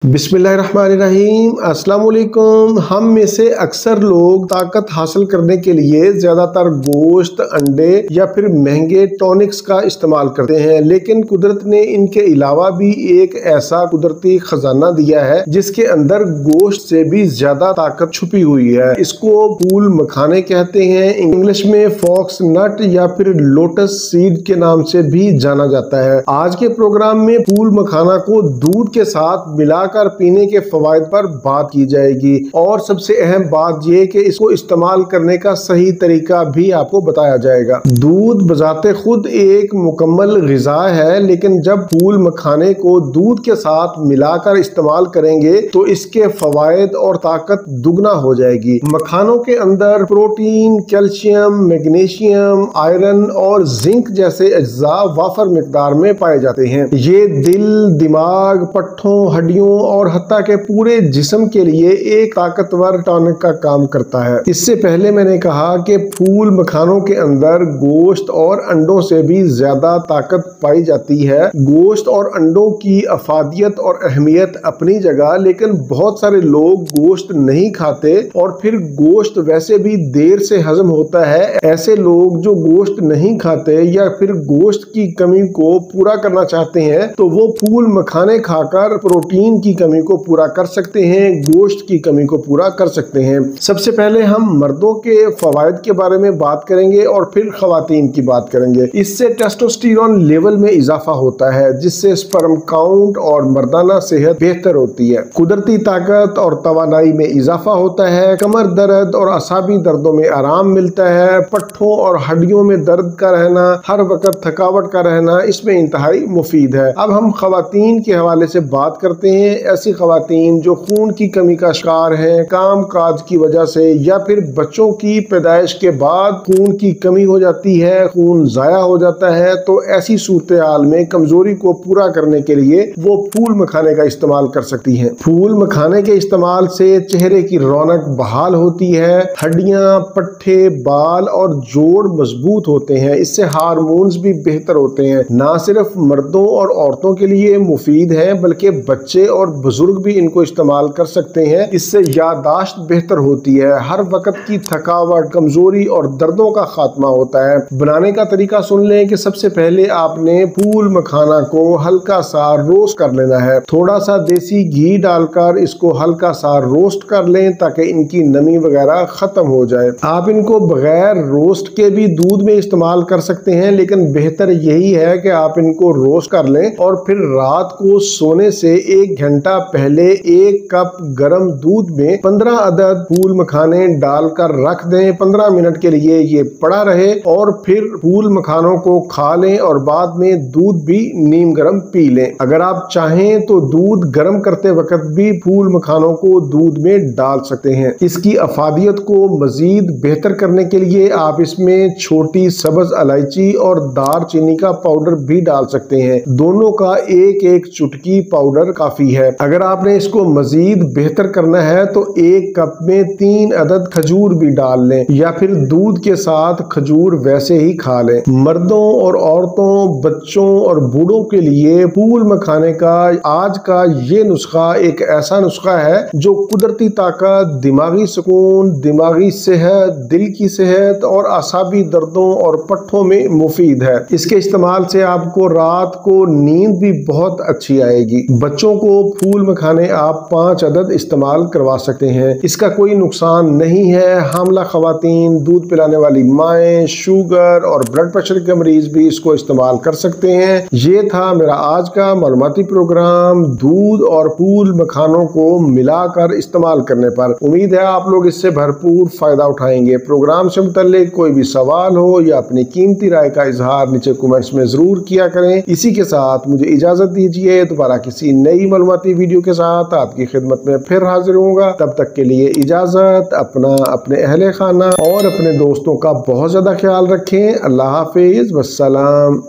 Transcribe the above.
बिस्मिल्लाहिर्रहमानिर्रहीम। अस्सलाम वालेकुम। हम में से अक्सर लोग ताकत हासिल करने के लिए ज़्यादातर गोश्त, अंडे या फिर महंगे टॉनिक्स का इस्तेमाल करते हैं, लेकिन कुदरत ने इनके अलावा भी एक ऐसा कुदरती खजाना दिया है जिसके अंदर गोश्त से भी ज़्यादा ताकत छुपी हुई है। इसको फूल मखाने कहते हैं, इंग्लिश में फॉक्स नट या फिर लोटस सीड के नाम से भी जाना जाता है। आज के प्रोग्राम में फूल मखाना को दूध के साथ मिला पीने के फवायद पर बात की जाएगी और सबसे अहम बात यह कि इसको इस्तेमाल करने का सही तरीका भी आपको बताया जाएगा। दूध बजाते खुद एक मुकम्मल ग़िज़ा है, लेकिन जब फूल मखाने को दूध के साथ मिलाकर इस्तेमाल करेंगे तो इसके फवायद और ताकत दुगना हो जाएगी। मखानों के अंदर प्रोटीन, कैल्शियम, मैग्नीशियम, आयरन और जिंक जैसे अज्जा वाफर मिकदार में पाए जाते हैं। ये दिल, दिमाग, पट्ठों, हड्डियों और हत्ता के पूरे जिस्म के लिए एक ताकतवर टॉनिक का काम करता है। इससे पहले मैंने कहा कि फूल मखानों के अंदर गोश्त और अंडों से भी ज्यादा ताकत पाई जाती है। गोश्त और अंडों की अफादियत और अहमियत अपनी जगह, लेकिन बहुत सारे लोग गोश्त नहीं खाते और फिर गोश्त वैसे भी देर से हजम होता है। ऐसे लोग जो गोश्त नहीं खाते या फिर गोश्त की कमी को पूरा करना चाहते हैं तो वो फूल मखाने खाकर प्रोटीन की कमी को पूरा कर सकते हैं, गोश्त की कमी को पूरा कर सकते हैं। सबसे पहले हम मर्दों के फवायद के बारे में बात करेंगे और फिर खवातीन की बात करेंगे। इससे टेस्टोस्टेरोन लेवल में इजाफा होता है, जिससे स्पर्म काउंट और मर्दाना सेहत बेहतर होती है। कुदरती ताकत और तवानाई में इजाफा होता है। कमर दर्द और असाबी दर्दों में आराम मिलता है। पट्ठों और हड्डियों में दर्द का रहना, हर वक्त थकावट का रहना इसमें इंतहाई मुफीद है। अब हम खवातीन के हवाले से बात करते हैं। ऐसी खवातीन जो खून की कमी का शिकार हैं, काम काज की वजह से या फिर बच्चों की पैदाइश के बाद खून की कमी हो जाती है, खून जाया हो जाता है, तो ऐसी सूरत हाल में कमजोरी को पूरा करने के लिए वो फूल मखाने का इस्तेमाल कर सकती हैं। फूल मखाने के इस्तेमाल से चेहरे की रौनक बहाल होती है, हड्डियां, पट्ठे, बाल और जोड़ मजबूत होते हैं। इससे हार्मोन्स भी बेहतर होते हैं। ना सिर्फ मर्दों और औरतों के लिए मुफीद है बल्कि बच्चे और बुजुर्ग भी इनको इस्तेमाल कर सकते हैं। इससे याददाश्त बेहतर होती है, हर वक्त की थकावट, कमजोरी और दर्दों का खात्मा होता है। बनाने का तरीका सुन लें कि सबसे पहले आपने फूल मखाना को हल्का सा रोस्ट कर लेना है। थोड़ा सा देसी घी डालकर इसको हल्का सा रोस्ट कर लें ताकि इनकी नमी वगैरह खत्म हो जाए। आप इनको बगैर रोस्ट के भी दूध में इस्तेमाल कर सकते हैं, लेकिन बेहतर यही है कि आप इनको रोस्ट कर लें और फिर रात को सोने से 1 घंटा पहले 1 कप गर्म दूध में 15 अदद फूल मखाने डालकर रख दें। 15 मिनट के लिए ये पड़ा रहे और फिर फूल मखानों को खा लें और बाद में दूध भी नीम गर्म पी लें। अगर आप चाहें तो दूध गर्म करते वक्त भी फूल मखानों को दूध में डाल सकते हैं। इसकी अफादियत को मजीद बेहतर करने के लिए आप इसमें छोटी सब्ज इलायची और दारचीनी का पाउडर भी डाल सकते हैं। दोनों का एक चुटकी पाउडर काफी है। अगर आपने इसको मजीद बेहतर करना है तो 1 कप में 3 अदद खजूर भी डाल लें या फिर दूध के साथ खजूर वैसे ही खा लें। मर्दों और औरतों, बच्चों और बूढ़ों के लिए फूल मखाने का आज का ये नुस्खा एक ऐसा नुस्खा है जो कुदरती ताकत, दिमागी सुकून, दिमागी सेहत, दिल की सेहत और असाबी दर्दों और पट्ठों में मुफीद है। इसके इस्तेमाल से आपको रात को नींद भी बहुत अच्छी आएगी। बच्चों को फूल मखाने आप 5 अदद इस्तेमाल करवा सकते हैं। इसका कोई नुकसान नहीं है। हामला खवातीन, दूध पिलाने वाली माएँ, शुगर और ब्लड प्रेशर के मरीज भी इसको इस्तेमाल कर सकते हैं। ये था मेरा आज का मालूमाती प्रोग्राम दूध और फूल मखानों को मिलाकर इस्तेमाल करने पर। उम्मीद है आप लोग इससे भरपूर फायदा उठाएंगे। प्रोग्राम से मुतल्लिक कोई भी सवाल हो या अपनी कीमती राय का इजहार नीचे कमेंट्स में जरूर किया करें। इसी के साथ मुझे इजाजत दीजिए। दोबारा किसी नई मालूमाती वीडियो के साथ आपकी खिदमत में फिर हाजिर होऊंगा। तब तक के लिए इजाजत। अपना, अपने अहले खाना और अपने दोस्तों का बहुत ज्यादा ख्याल रखें। अल्लाह हाफिज, वस्सलाम।